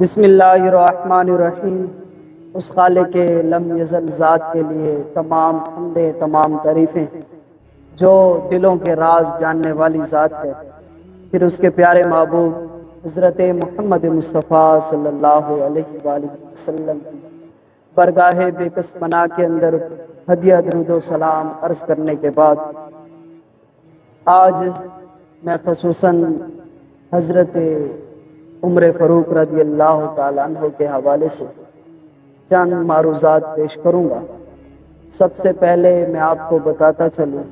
بسم اللہ الرحمن الرحیم۔ اس خالق لم یزل ذات کے لیے تمام حمدیں، تمام تعریفیں، جو دلوں کے راز جاننے والی ذات ہے۔ پھر اس کے پیارے محبوب حضرت محمد مصطفیٰ صلی اللہ علیہ وآلہ وسلم کی برگاہ بے کس پناہ کے اندر ہدیہ درود و سلام عرض کرنے کے بعد آج میں خصوصاً حضرت عمر فاروق رضی اللہ تعالیٰ عنہ کے حوالے سے چند معروضات پیش کروں گا۔ سب سے پہلے میں آپ کو بتاتا چلوں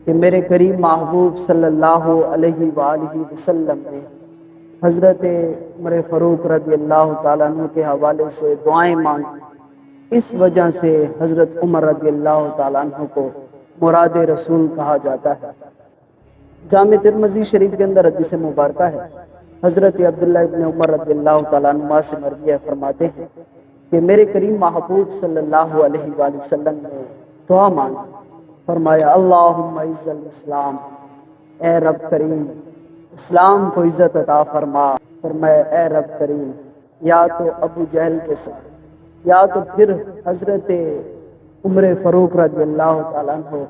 کہ میرے کریم محبوب صلی اللہ علیہ وآلہ وسلم نے حضرت عمر فاروق رضی اللہ تعالیٰ عنہ کے حوالے سے دعائیں مانگی۔ اس وجہ سے حضرت عمر رضی اللہ تعالیٰ عنہ کو مراد رسول کہا جاتا ہے۔ جامع ترمذی شریف کے اندر حدیث مبارکہ ہے، حضرت عبداللہ ابن عمر رضی اللہ تعالیٰ عنہ سے مروی فرماتے ہیں کہ میرے کریم محبوب صلی اللہ علیہ وآلہ وسلم نے دعا مانگی، فرمایا اللہم اعز الاسلام، اے رب کریم اسلام کو عزت عطا فرما۔ فرمایا اے رب کریم یا تو ابو جہل کے ساتھ یا تو پھر حضرت عمر فاروق رضی اللہ تعالیٰ عنہ،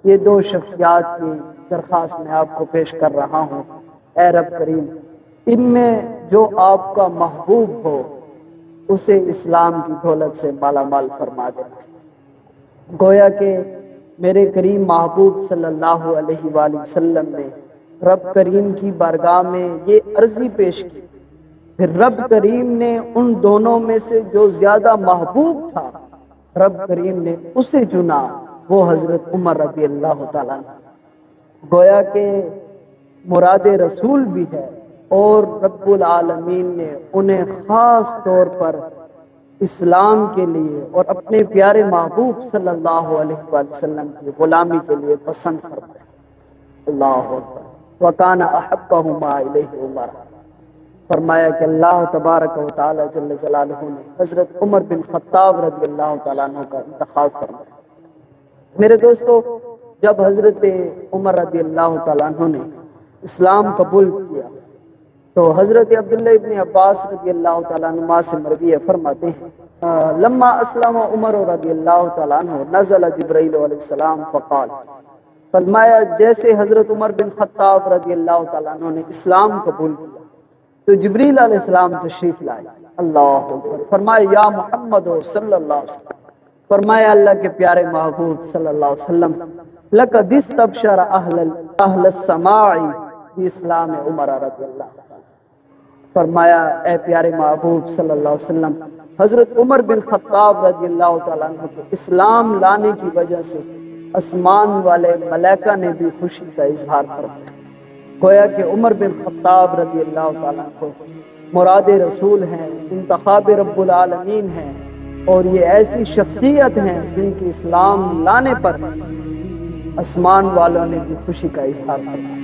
یہ دو شخصیات کی درخواست میں آپ کو پیش کر رہا ہوں۔ اے رب کریم ان میں جو آپ کا محبوب ہو اسے اسلام کی دولت سے مالا مال فرما دے۔ گویا کہ میرے کریم محبوب صلی اللہ علیہ وآلہ وسلم نے رب کریم کی بارگاہ میں یہ عرضی پیش کی، پھر رب کریم نے ان دونوں میں سے جو زیادہ محبوب تھا رب کریم نے اسے چنا، وہ حضرت عمر رضی اللہ تعالیٰ عنہ۔ گویا کہ مراد رسول بھی ہے اور رب العالمین نے انہیں خاص طور پر اسلام کے لیے اور اپنے پیارے محبوب صلی اللہ علیہ وآلہ وسلم کی غلامی کے لیے پسند فرمایا۔ اللہ اکبر۔ وَكَانَ أَحَبَّهُمَا إِلَيْهِ عُمَرَ۔ فرمایا کہ اللہ تبارک و تعالی جل جلالہ نے حضرت عمر بن خطاب رضی اللہ تعالیٰ عنہ کا انتخاب فرمایا۔ میرے دوستو، جب حضرت عمر رضی اللہ تعالیٰ عنہ نے اسلام قبول کیا تو حضرت عبداللہ ابن عباس رضی اللہ تعالیٰ عنہ سے مروی فرماتے ہیں لما اسلم عمر رضی اللہ تعالیٰ عنہ نزل جبرائیل علیہ السلام فقال، فرمایا جیسے حضرت عمر بن خطاب رضی اللہ تعالیٰ عنہ نے اسلام قبول کیا تو جبریل علیہ السلام تشریف لائے۔ اللہ اکبر۔ فرمایا یا محمد صلی اللہ علیہ وسلم، فرمایا اللہ کے پیارے محبوب صلی اللہ علیہ وسلم، لقد استبشر اہل السماع باسلام عمر رضی اللہ تعالیٰ۔ فرمایا اے پیارے محبوب صلی اللہ علیہ وسلم، حضرت عمر بن خطاب رضی اللہ تعالیٰ عنہ کو اسلام لانے کی وجہ سے آسمان والے ملائکہ نے بھی خوشی کا اظہار فرمایا۔ گویا کہ عمر بن خطاب رضی اللہ تعالیٰ عنہ مراد رسول ہیں، انتخاب رب العالمین ہیں، اور یہ ایسی شخصیت ہیں جن کی اسلام لانے پر آسمان والوں نے بھی خوشی کا اظہار فرمایا۔